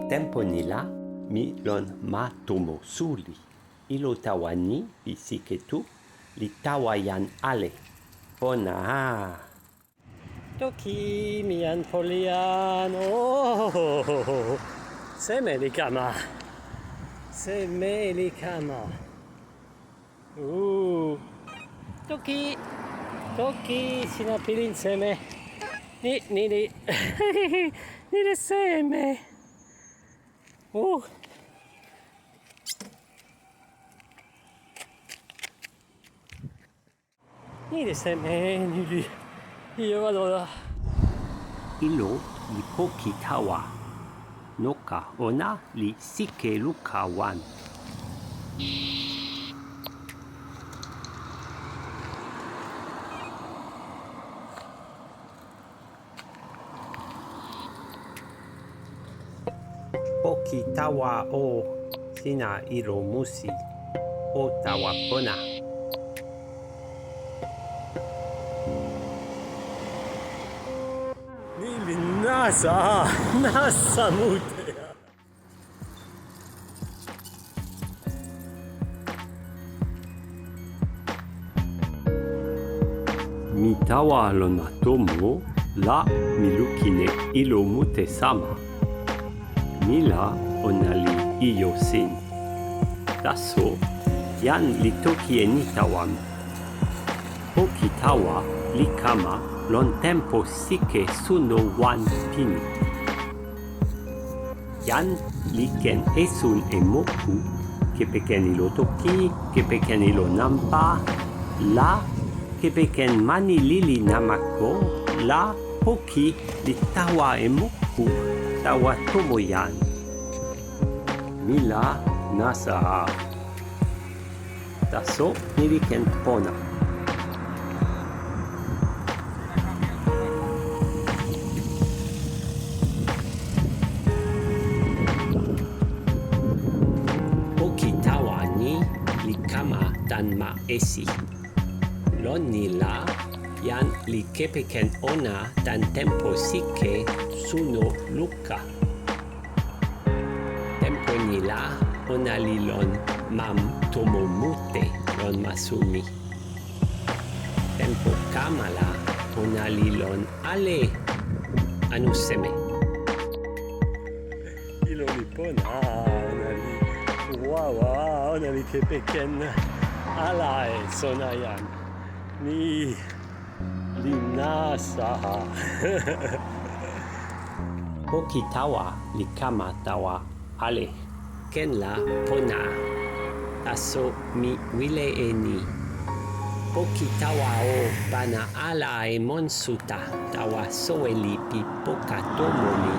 tenpo ni la, mi lon ma tomo suli. Ilo tawa ni pi sike tu, li tawa jan ale. Pona Toki mi jan polian. Oh, seme li kama. Seme li kama. Toki. Toki sina pilin seme. Ni li seme. Ni li seme, ni li. Io vado là. ilo li poki tawa. Noka ona li sike luka wan. Poki tawa o sina ilo musi. O tawa pona. Ni li nasa mute. Mi tawa lon ma tomo, la mi lukine ilo mute sama. Ni la ona li iyo sin. Taso, jan li toki e ni tawan. Poki tawa li kama lon tempo sike suno wan pini. Jan li ken esun e moku, kepeken ilo toki, kepeken ilo nampa, la kepeken mani lili namako, la poki li tawa e moku, tawa tomo jan. Mi la nasa. Taso ni li ken pona. Poki tawa ni li kama tan ma esi. Lon ni la, jan li kepeken ona tan tempo sike suno luka. Tempo ni la, ona li lon mam tomo mute lon masumi. Tempo kama la, ona li lon ale anu seme. Ilo li pona, ona li wawa, ona li kepeken ala e sona jan. Ni li nasa. Poki tawa li kama tawa ale. Ken la pona. Taso mi wile e ni. Poki tawa o pana ala e monsuta tawa soeli pi poka tomo ni.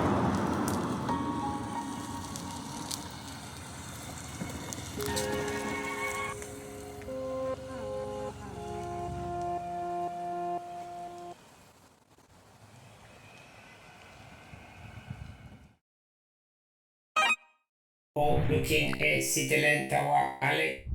O lukin e sitelen tawa ale.